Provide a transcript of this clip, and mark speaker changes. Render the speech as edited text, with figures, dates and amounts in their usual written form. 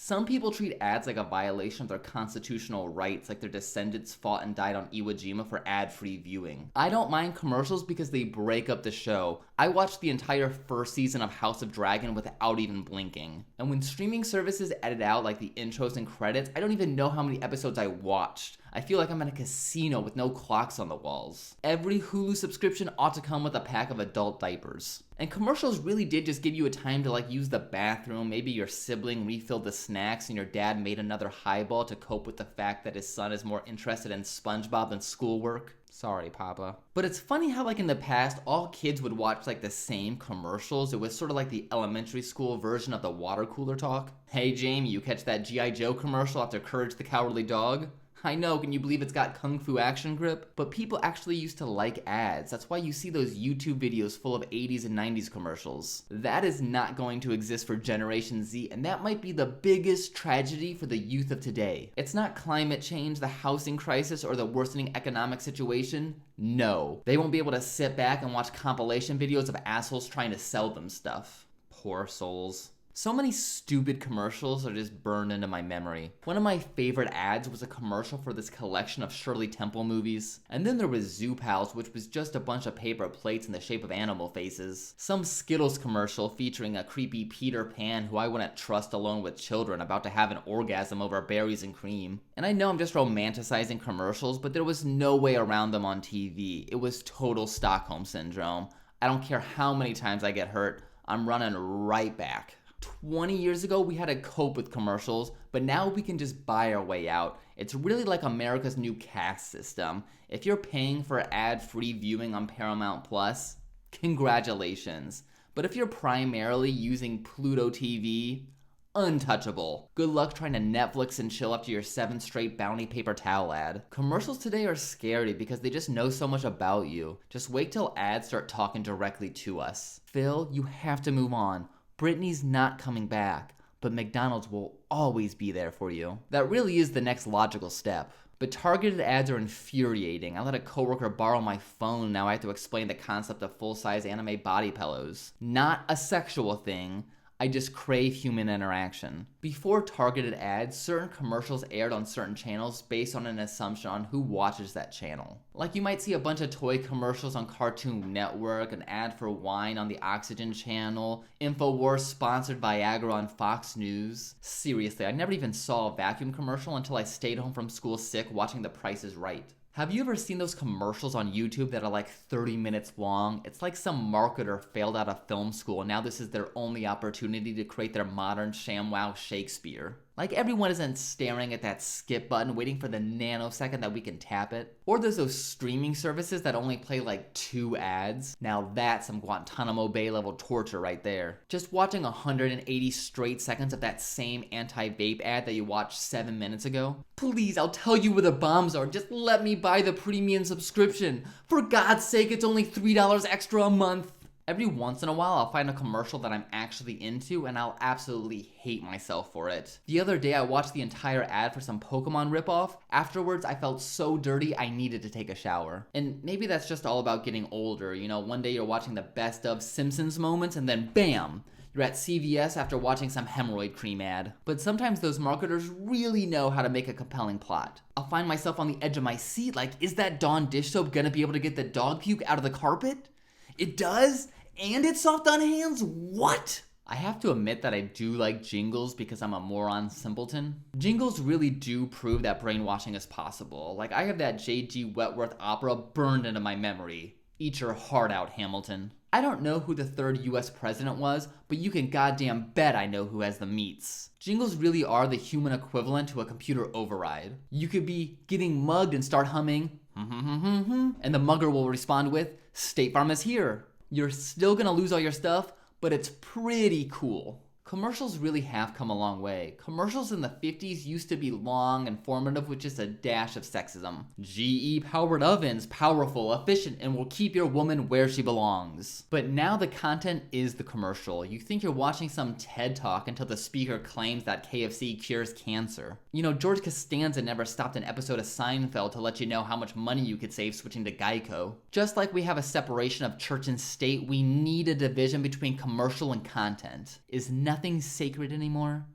Speaker 1: Some people treat ads like a violation of their constitutional rights, like their descendants fought and died on Iwo Jima for ad-free viewing. I don't mind commercials because they break up the show. I watched the entire first season of House of Dragon without even blinking. And when streaming services edit out like the intros and credits, I don't even know how many episodes I watched. I feel like I'm in a casino with no clocks on the walls. Every Hulu subscription ought to come with a pack of adult diapers. And commercials really did just give you a time to use the bathroom, maybe your sibling refilled the snacks and your dad made another highball to cope with the fact that his son is more interested in SpongeBob than schoolwork. Sorry, Papa. But it's funny how in the past, all kids would watch the same commercials. It was sort of like the elementary school version of the water cooler talk. Hey Jamie, you catch that G.I. Joe commercial after Courage the Cowardly Dog? I know, can you believe it's got Kung Fu action grip? But people actually used to like ads. That's why you see those YouTube videos full of 80s and 90s commercials. That is not going to exist for Generation Z, and that might be the biggest tragedy for the youth of today. It's not climate change, the housing crisis, or the worsening economic situation. No. They won't be able to sit back and watch compilation videos of assholes trying to sell them stuff. Poor souls. So many stupid commercials are just burned into my memory. One of my favorite ads was a commercial for this collection of Shirley Temple movies. And then there was Zoo Pals, which was just a bunch of paper plates in the shape of animal faces. Some Skittles commercial featuring a creepy Peter Pan who I wouldn't trust alone with children about to have an orgasm over berries and cream. And I know I'm just romanticizing commercials, but there was no way around them on TV. It was total Stockholm Syndrome. I don't care how many times I get hurt, I'm running right back. 20 years ago, we had to cope with commercials, but now we can just buy our way out. It's really like America's new caste system. If you're paying for ad-free viewing on Paramount Plus, congratulations. But if you're primarily using Pluto TV, untouchable. Good luck trying to Netflix and chill after your 7th straight Bounty paper towel ad. Commercials today are scary because they just know so much about you. Just wait till ads start talking directly to us. Phil, you have to move on. Britney's not coming back, but McDonald's will always be there for you. That really is the next logical step. But targeted ads are infuriating. I let a coworker borrow my phone, now I have to explain the concept of full-size anime body pillows. Not a sexual thing. I just crave human interaction. Before targeted ads, certain commercials aired on certain channels based on an assumption on who watches that channel. Like you might see a bunch of toy commercials on Cartoon Network, an ad for wine on the Oxygen channel, InfoWars sponsored Viagra on Fox News. Seriously, I never even saw a vacuum commercial until I stayed home from school sick watching The Price is Right. Have you ever seen those commercials on YouTube that are 30 minutes long? It's like some marketer failed out of film school and now this is their only opportunity to create their modern ShamWow Shakespeare. Everyone isn't staring at that skip button waiting for the nanosecond that we can tap it. Or there's those streaming services that only play 2 ads. Now that's some Guantanamo Bay level torture right there. Just watching 180 straight seconds of that same anti-vape ad that you watched 7 minutes ago. Please, I'll tell you where the bombs are. Just let me buy the premium subscription. For God's sake, it's only $3 extra a month. Every once in a while, I'll find a commercial that I'm actually into and I'll absolutely hate myself for it. The other day, I watched the entire ad for some Pokemon ripoff. Afterwards, I felt so dirty, I needed to take a shower. And maybe that's just all about getting older. One day you're watching the best of Simpsons moments and then BAM! You're at CVS after watching some hemorrhoid cream ad. But sometimes those marketers really know how to make a compelling plot. I'll find myself on the edge of my seat is that Dawn dish soap gonna be able to get the dog puke out of the carpet? It does? And it's soft on hands? What? I have to admit that I do like jingles because I'm a moron simpleton. Jingles really do prove that brainwashing is possible. I have that J.G. Wentworth opera burned into my memory. Eat your heart out, Hamilton. I don't know who the 3rd US president was, but you can goddamn bet I know who has the meats. Jingles really are the human equivalent to a computer override. You could be getting mugged and start humming, and the mugger will respond with, State Farm is here. You're still gonna lose all your stuff, but it's pretty cool. Commercials really have come a long way. Commercials in the 50s used to be long, informative, with just a dash of sexism. GE powered ovens, powerful, efficient, and will keep your woman where she belongs. But now the content is the commercial. You think you're watching some TED Talk until the speaker claims that KFC cures cancer. George Costanza never stopped an episode of Seinfeld to let you know how much money you could save switching to Geico. Just like we have a separation of church and state, we need a division between commercial and content. Is nothing sacred anymore?